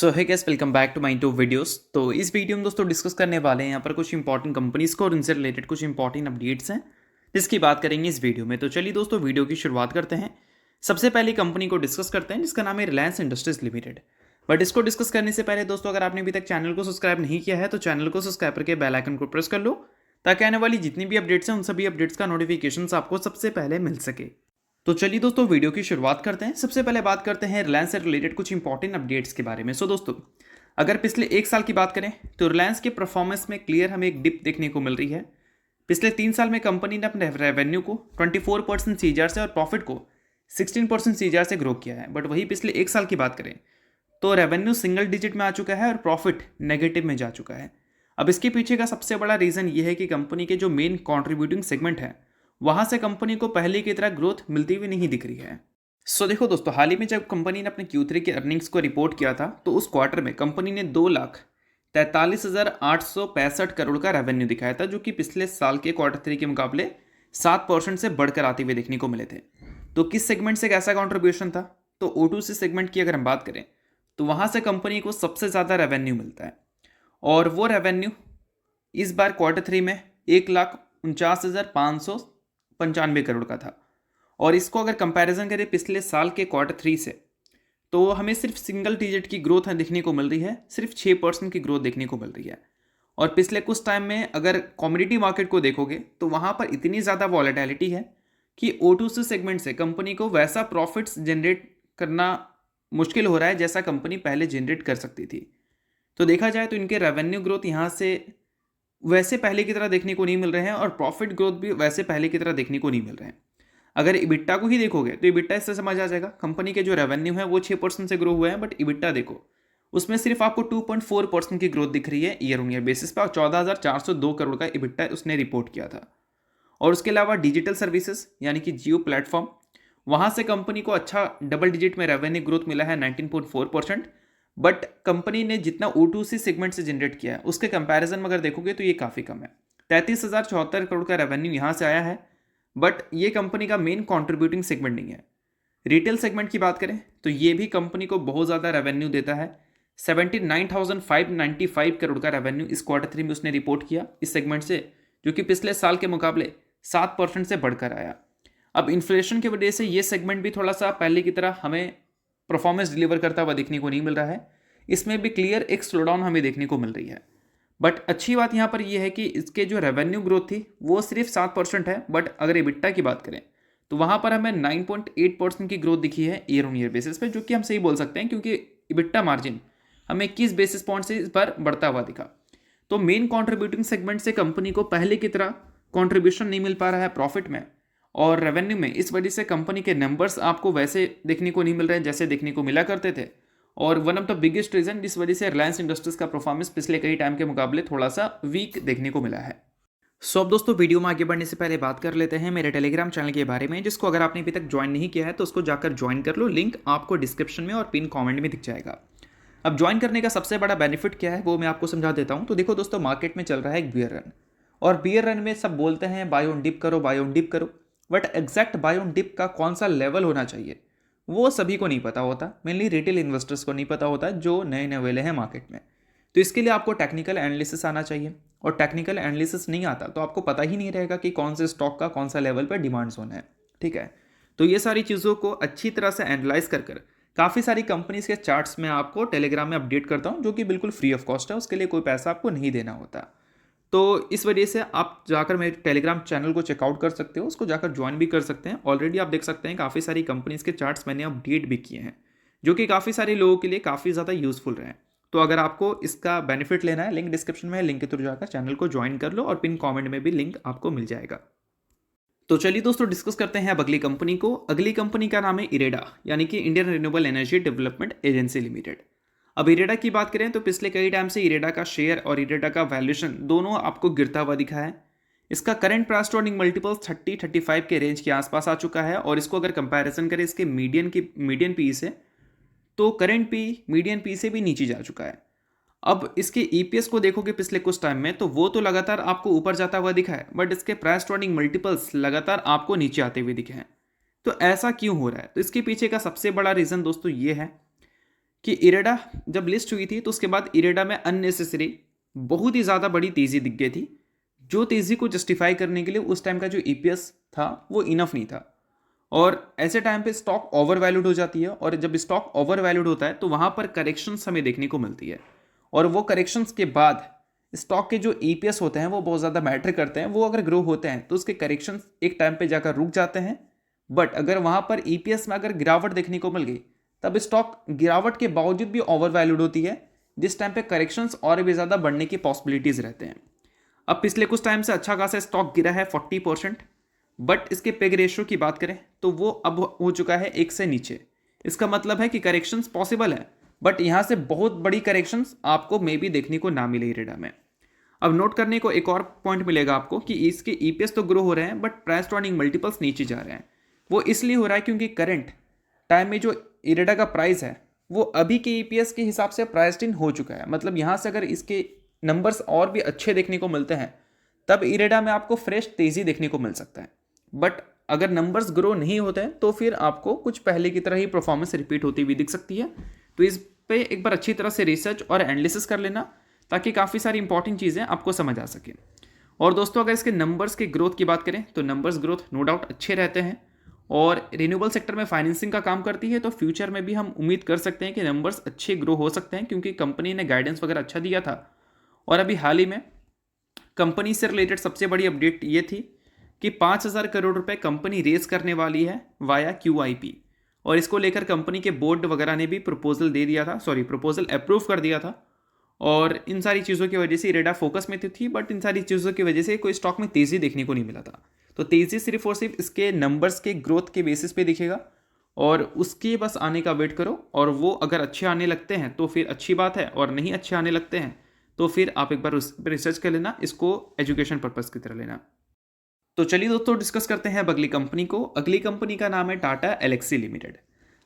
So hi guys welcome back to my to videos. तो इस video में दोस्तों डिस्कस करने वाले हैं यहाँ पर कुछ इंपॉर्टेंट कंपनीज को और उनसे रिलेटेड कुछ इंपॉर्टेंट अपडेट्स हैं जिसकी बात करेंगे इस वीडियो में। तो चलिए दोस्तों वीडियो की शुरुआत करते हैं। सबसे पहले कंपनी को डिस्कस करते हैं जिसका नाम है रिलायंस इंडस्ट्रीज लिमिटेड। बट इसको डिस्कस करने से पहले दोस्तों अगर आपने अभी तक चैनल को सब्सक्राइब नहीं किया है तो चैनल को सब्सक्राइब करके बेल आइकन को प्रेस कर लो ताकि आने वाली जितनी भी अपडेट्स हैं उन सभी अपडेट्स का नोटिफिकेशन आपको सबसे पहले मिल सके। तो चलिए दोस्तों वीडियो की शुरुआत करते हैं। सबसे पहले बात करते हैं रिलायंस से रिलेटेड कुछ इंपॉर्टेंट अपडेट्स के बारे में। सो दोस्तों अगर पिछले एक साल की बात करें तो रिलायंस के परफॉर्मेंस में क्लियर हमें एक डिप देखने को मिल रही है। पिछले 3 साल में कंपनी ने अपने रेवेन्यू को 24% सीजीआर से और प्रॉफिट को 16% सीजीआर से ग्रो किया है। बट वही पिछले एक साल की बात करें तो रेवेन्यू सिंगल डिजिट में आ चुका है और प्रॉफिट नेगेटिव में जा चुका है। अब इसके पीछे का सबसे बड़ा रीज़न ये है कि कंपनी के जो मेन कॉन्ट्रीब्यूटिंग सेगमेंट है वहाँ से कंपनी को पहले की तरह ग्रोथ मिलती हुई नहीं दिख रही है। सो देखो दोस्तों, हाल ही में जब कंपनी ने अपने Q3 के अर्निंग्स को रिपोर्ट किया था तो उस क्वार्टर में कंपनी ने 2,43,865 करोड़ का रेवेन्यू दिखाया था, जो कि पिछले साल के Q3 के मुकाबले 7% से बढ़कर आते हुए देखने को मिले थे। तो किस सेगमेंट से कैसा कॉन्ट्रीब्यूशन था? तो O2C सेगमेंट की अगर हम बात करें तो वहाँ से कंपनी को सबसे ज़्यादा रेवेन्यू मिलता है और वो रेवेन्यू इस बार Q3 में 1,49,595 करोड़ का था। और इसको अगर कंपैरिजन करें पिछले साल के Q3 से तो हमें सिर्फ सिंगल डिजिट की ग्रोथ देखने को मिल रही है, सिर्फ 6% की ग्रोथ देखने को मिल रही है। और पिछले कुछ टाइम में अगर कमोडिटी मार्केट को देखोगे तो वहाँ पर इतनी ज़्यादा वॉलेटिलिटी है कि O2C सेगमेंट से कंपनी को वैसा प्रॉफिट्स जनरेट करना मुश्किल हो रहा है जैसा कंपनी पहले जनरेट कर सकती थी। तो देखा जाए तो इनके रेवेन्यू ग्रोथ यहाँ से वैसे पहले की तरह देखने को नहीं मिल रहे हैं और प्रॉफिट ग्रोथ भी वैसे पहले की तरह देखने को नहीं मिल रहे हैं। अगर इबिट्टा को ही देखोगे तो इबिट्टा इससे समझ आ जाएगा, कंपनी के जो रेवेन्यू है वो 6% से ग्रो हुए हैं, बट इबिट्टा देखो उसमें सिर्फ आपको 2.4% की ग्रोथ दिख रही है ईयर ऑन ईयर बेसिस पर। 14,402 करोड़ का इबिट्टा उसने रिपोर्ट किया था। और उसके अलावा डिजिटल सर्विसेज यानी कि जियो प्लेटफॉर्म, वहाँ से कंपनी को अच्छा डबल डिजिट में रेवेन्यू ग्रोथ मिला है 19.4%। बट कंपनी ने जितना O2C सेगमेंट से जनरेट किया है उसके कंपैरिजन में अगर देखोगे तो ये काफ़ी कम है। 33,074 करोड़ का रेवेन्यू यहाँ से आया है, बट ये कंपनी का मेन कंट्रीब्यूटिंग सेगमेंट नहीं है। रिटेल सेगमेंट की बात करें तो ये भी कंपनी को बहुत ज़्यादा रेवेन्यू देता है। 79,595 करोड़ का रेवेन्यू इस Q3 में उसने रिपोर्ट किया इस सेगमेंट से, जो कि पिछले साल के मुकाबले 7% से बढ़कर आया। अब इन्फ्लेशन की वजह से ये सेगमेंट भी थोड़ा सा पहले की तरह हमें परफॉर्मेंस डिलीवर करता हुआ देखने को नहीं मिल रहा है। इसमें भी क्लियर एक स्लोडाउन हमें देखने को मिल रही है। बट अच्छी बात यहाँ पर यह है कि इसके जो रेवेन्यू ग्रोथ थी वो सिर्फ 7% है, बट अगर इबिट्टा की बात करें तो वहाँ पर हमें 9.8% की ग्रोथ दिखी है ईयर ऑन ईयर बेसिस पे, जो कि हम सही बोल सकते हैं क्योंकि इबिट्टा मार्जिन हमें 21 बेसिस पॉइंट से इस बार बढ़ता हुआ दिखा। तो मेन कॉन्ट्रीब्यूटिंग सेगमेंट से कंपनी को पहले की तरह कॉन्ट्रीब्यूशन नहीं मिल पा रहा है प्रॉफिट में और रेवेन्यू में। इस वजह से कंपनी के नंबर्स आपको वैसे देखने को नहीं मिल रहे हैं जैसे देखने को मिला करते थे। और one of the biggest reason जिस वजह से रिलायंस इंडस्ट्रीज का परफॉर्मेंस पिछले कई टाइम के मुकाबले थोड़ा सा वीक देखने को मिला है। सो अब दोस्तों वीडियो में आगे बढ़ने से पहले बात कर लेते हैं मेरे टेलीग्राम चैनल के बारे में, जिसको अगर आपने अभी तक ज्वाइन नहीं किया है तो उसको जाकर ज्वाइन कर लो। लिंक आपको डिस्क्रिप्शन में और पिन कॉमेंट में दिख जाएगा। अब ज्वाइन करने का सबसे बड़ा बेनिफिट क्या है वो मैं आपको समझा देता हूँ। तो देखो दोस्तों, मार्केट में चल रहा है एक बियर रन और बियर रन में सब बोलते हैं बाय ऑन डिप करो, बाय ऑन डिप करो, but exact buy on dip का कौन सा लेवल होना चाहिए वो सभी को नहीं पता होता। मेनली रिटेल इन्वेस्टर्स को नहीं पता होता जो नए नए वेले हैं मार्केट में। तो इसके लिए आपको टेक्निकल एनालिसिस आना चाहिए और टेक्निकल एनालिसिस नहीं आता तो आपको पता ही नहीं रहेगा कि कौन से स्टॉक का कौन सा लेवल पर डिमांड जोन है। ठीक है, तो ये सारी चीज़ों को अच्छी तरह से एनालाइज कर काफ़ी सारी कंपनीज के चार्ट्स में आपको टेलीग्राम में अपडेट करता हूँ, जो कि बिल्कुल फ्री ऑफ कॉस्ट है, उसके लिए कोई पैसा आपको नहीं देना होता। तो इस वजह से आप जाकर मेरे टेलीग्राम चैनल को चेकआउट कर सकते हो, उसको जाकर ज्वाइन भी कर सकते हैं। ऑलरेडी आप देख सकते हैं काफ़ी सारी कंपनीज के चार्ट्स मैंने अपडेट भी किए हैं, जो कि काफ़ी सारे लोगों के लिए काफ़ी ज़्यादा यूजफुल रहे हैं। तो अगर आपको इसका बेनिफिट लेना है, लिंक डिस्क्रिप्शन में है, लिंक के थ्रू जाकर चैनल को ज्वाइन कर लो और पिन कॉमेंट में भी लिंक आपको मिल जाएगा। तो चलिए दोस्तों डिस्कस करते हैं अब अगली कंपनी को। अगली कंपनी का नाम है इरेडा, यानी कि Indian renewable energy development agency limited. अब इरेडा की बात करें तो पिछले कई टाइम से इरेडा का शेयर और इरेडा का वैल्यूएशन दोनों आपको गिरता हुआ दिखा है। इसका current price to earning multiple 30-35 के रेंज के आसपास आ चुका है और इसको अगर कंपैरिजन करें इसके मीडियन पी से तो करंट पी मीडियन पी से भी नीचे जा चुका है। अब इसके ईपीएस को देखोगे पिछले कुछ टाइम में तो वो तो लगातार आपको ऊपर जाता हुआ दिखा है, बट इसके प्राइस टू अर्निंग मल्टीपल्स लगातार आपको नीचे आते हुए दिखे हैं। तो ऐसा क्यों हो रहा है? तो इसके पीछे का सबसे बड़ा रीज़न दोस्तों ये है कि इरेडा जब लिस्ट हुई थी तो उसके बाद इरेडा में अननेसेसरी बहुत ही ज़्यादा बड़ी तेज़ी दिख गई थी, जो तेज़ी को जस्टिफाई करने के लिए उस टाइम का जो ईपीएस था वो इनफ नहीं था। और ऐसे टाइम पे स्टॉक ओवर वैल्यूड हो जाती है, और जब स्टॉक ओवर वैल्यूड होता है तो वहाँ पर करेक्शंस हमें देखने को मिलती है, और वो करेक्शंस के बाद स्टॉक के जो ईपीएस होते हैं वो बहुत ज़्यादा मैटर करते हैं। वो अगर ग्रो होते हैं तो उसके करेक्शंस एक टाइम पे जाकर रुक जाते हैं, बट अगर वहाँ पर ईपीएस में अगर गिरावट देखने को मिल गई तब स्टॉक गिरावट के बावजूद भी ओवर वैल्यूड होती है, जिस टाइम पे करेक्शंस और भी ज़्यादा बढ़ने की पॉसिबिलिटीज़ रहते हैं। अब पिछले कुछ टाइम से अच्छा खासा स्टॉक गिरा है 40%, बट इसके पेग रेशियो की बात करें तो वो अब हो चुका है 1 से नीचे। इसका मतलब है कि करेक्शंस पॉसिबल है, बट यहाँ से बहुत बड़ी करेक्शंस आपको मे बी देखने को ना मिले इरेडा में। अब नोट करने को एक और पॉइंट मिलेगा आपको कि इसके ईपीएस तो ग्रो हो रहे हैं but price to earning multiples नीचे जा रहे हैं। वो इसलिए हो रहा है क्योंकि करंट टाइम में जो इरेडा का प्राइस है वो अभी के ईपीएस के हिसाब से प्राइस्ड इन हो चुका है। मतलब यहाँ से अगर इसके नंबर्स और भी अच्छे देखने को मिलते हैं तब इरेडा में आपको फ्रेश तेज़ी देखने को मिल सकता है, बट अगर नंबर्स ग्रो नहीं होते हैं तो फिर आपको कुछ पहले की तरह ही परफॉर्मेंस रिपीट होती हुई दिख सकती है। तो इस पे एक बार अच्छी तरह से रिसर्च और एनालिसिस कर लेना ताकि काफ़ी सारी इंपॉर्टेंट चीज़ें आपको समझ आ सके। और दोस्तों अगर इसके नंबर्स के ग्रोथ की बात करें तो नंबर्स ग्रोथ नो डाउट अच्छे रहते हैं, और रिन्यूएबल सेक्टर में फाइनेंसिंग का काम करती है, तो फ्यूचर में भी हम उम्मीद कर सकते हैं कि नंबर्स अच्छे ग्रो हो सकते हैं, क्योंकि कंपनी ने गाइडेंस वगैरह अच्छा दिया था। और अभी हाल ही में कंपनी से रिलेटेड सबसे बड़ी अपडेट ये थी कि 5,000 करोड़ रुपए कंपनी रेज करने वाली है वाया क्यूआईपी, और इसको लेकर कंपनी के बोर्ड वगैरह ने भी प्रपोजल दे दिया था, प्रपोजल अप्रूव कर दिया था। और इन सारी चीज़ों की वजह से इरेडा फोकस में थी, बट इन सारी चीज़ों की वजह से कोई स्टॉक में तेज़ी देखने को नहीं मिला था। तो तेज़ी सिर्फ और सिर्फ इसके नंबर्स के ग्रोथ के बेसिस पे दिखेगा, और उसके बस आने का वेट करो, और वो अगर अच्छे आने लगते हैं तो फिर अच्छी बात है, और नहीं अच्छे आने लगते हैं तो फिर आप एक बार उस पर रिसर्च कर लेना, इसको एजुकेशन पर्पज़ की तरह लेना। तो चलिए दोस्तों डिस्कस करते हैं अब अगली कंपनी को। अगली कंपनी का नाम है टाटा एलेक्सी लिमिटेड।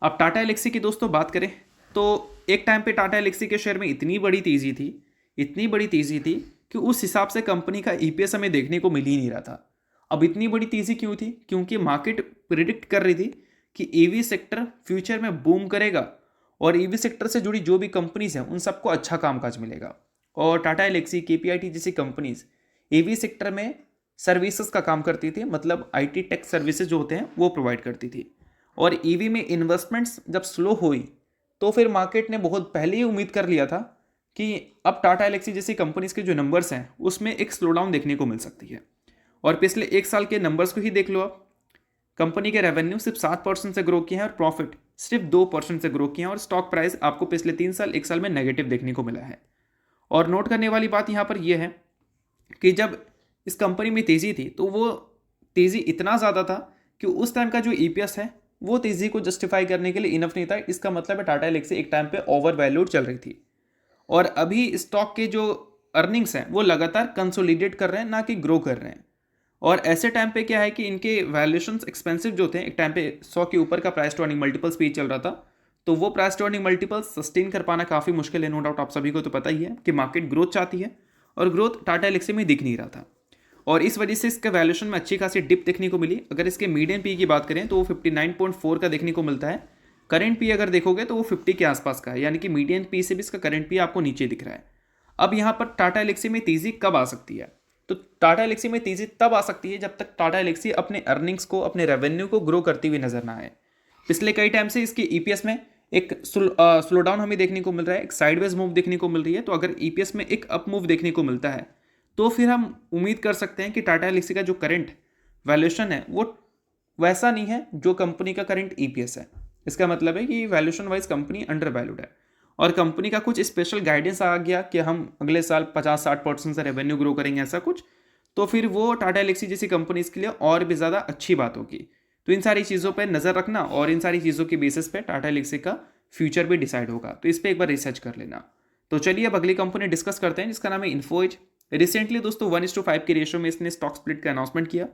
अब टाटा एलेक्सी की दोस्तों बात करें तो एक टाइम पे टाटा एलेक्सी के शेयर में इतनी बड़ी तेज़ी थी, इतनी बड़ी तेज़ी थी कि उस हिसाब से कंपनी का ईपीएस हमें देखने को मिल ही नहीं रहा था। अब इतनी बड़ी तेज़ी क्यों थी? क्योंकि मार्केट प्रिडिक्ट कर रही थी कि ईवी सेक्टर फ्यूचर में बूम करेगा, और ईवी सेक्टर से जुड़ी जो भी कंपनीज हैं उन सबको अच्छा कामकाज मिलेगा। और टाटा एलेक्सी, केपीआईटी जैसी कंपनीज ईवी सेक्टर में सर्विसेज का काम करती थी, मतलब आईटी टेक सर्विसेज जो होते हैं वो प्रोवाइड करती थी। और ईवी में इन्वेस्टमेंट्स जब स्लो हुई तो फिर मार्केट ने बहुत पहले ही उम्मीद कर लिया था कि अब टाटा एलेक्सी जैसी कंपनीज के जो नंबर्स हैं उसमें एक स्लो डाउन देखने को मिल सकती है। और पिछले एक साल के नंबर्स को ही देख लो आप, कंपनी के रेवेन्यू सिर्फ 7% से ग्रो किए हैं और प्रॉफिट सिर्फ 2% से ग्रो किए हैं, और स्टॉक प्राइस आपको पिछले 3 साल 1 साल में नेगेटिव देखने को मिला है। और नोट करने वाली बात यहाँ पर यह है कि जब इस कंपनी में तेज़ी थी तो वो तेज़ी इतना ज़्यादा था कि उस टाइम का जो ईपीएस है वो तेज़ी को जस्टिफाई करने के लिए इनफ नहीं था। इसका मतलब है टाटा एलेक्सी एक टाइम पे ओवर वैल्यूड चल रही थी, और अभी स्टॉक के जो अर्निंग्स हैं वो लगातार कंसोलिडेट कर रहे हैं, ना कि ग्रो कर रहे हैं। और ऐसे टाइम पे क्या है कि इनके वैल्यूएशंस एक्सपेंसिव जो थे, एक टाइम पे 100 के ऊपर का प्राइस टू अर्निंग मल्टीपल्स पे चल रहा था, तो वो price to earning multiples sustain कर पाना काफ़ी मुश्किल है। नो डाउट आप सभी को तो पता ही है कि मार्केट ग्रोथ चाहती है, और ग्रोथ टाटा एलेक्सी में दिख नहीं रहा था, और इस वजह से इसके वैल्यूएशन में अच्छी खासी डिप देखने को मिली। अगर इसके मीडियन पी की बात करें तो वो 59.4 का देखने को मिलता है। करंट पी अगर देखोगे तो वो 50 के आसपास का है, यानी कि मीडियन पी से भी इसका करंट पी आपको नीचे दिख रहा है। अब यहाँ पर टाटा एलेक्सी में तेज़ी कब आ सकती है? तो टाटा एलेक्सी में तेज़ी तब आ सकती है जब तक टाटा एलेक्सी अपने अर्निंग्स को, अपने रेवेन्यू को ग्रो करती हुई नजर ना आए। पिछले कई टाइम से इसकी ईपीएस में एक स्लो डाउन हमें देखने को मिल रहा है, एक साइडवेज मूव देखने को मिल रही है। तो अगर ईपीएस में एक अप मूव देखने को मिलता है तो फिर हम उम्मीद कर सकते हैं कि टाटा एलेक्सी का जो करंट वैल्यूएशन है वो वैसा नहीं है जो कंपनी का करंट ईपीएस है। इसका मतलब है कि valuation wise company under valued है, और कंपनी का कुछ स्पेशल गाइडेंस आ गया कि हम अगले साल 50-60% से रेवेन्यू ग्रो करेंगे, ऐसा कुछ, तो फिर वो टाटा एलेक्सी जैसी कंपनीज के लिए और भी ज़्यादा अच्छी बात होगी। तो इन सारी चीज़ों पर नज़र रखना, और इन सारी चीज़ों के बेसिस पे टाटा एलेक्सी का फ्यूचर भी डिसाइड होगा, तो इस पर एक बार रिसर्च कर लेना। तो चलिए अब अगली कंपनी डिस्कस करते हैं जिसका नाम है इन्फो एज। रिसेंटली दोस्तों 1:5 के रेशियो में इसने स्टॉक स्प्लिट का अनाउंसमेंट किया,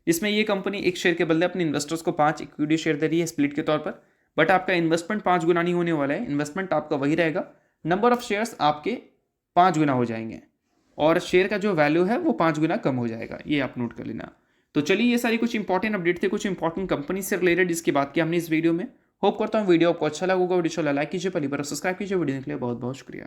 जिसमें ये कंपनी एक शेयर के बदले अपने इन्वेस्टर्स को 5 इक्विटी शेयर दे रही है स्प्लिट के तौर पर। बट आपका इन्वेस्टमेंट 5 गुना नहीं होने वाला है, इन्वेस्टमेंट आपका वही रहेगा, नंबर ऑफ शेयर्स आपके 5 गुना हो जाएंगे, और शेयर का जो वैल्यू है वो 5 गुना कम हो जाएगा, ये आप नोट कर लेना। तो चलिए ये सारी कुछ इंपॉर्टेंट अपडेट थे, कुछ इंपॉर्टेंट कंपनी से रिलेटेड जिसकी बात की हमने इस वीडियो में। होप करता हूँ वीडियो आपको अच्छा लगा होगा। वीडियो लाइक कीजिए, पहली बार सब्सक्राइब कीजिए। वीडियो के लिए बहुत बहुत शुक्रिया।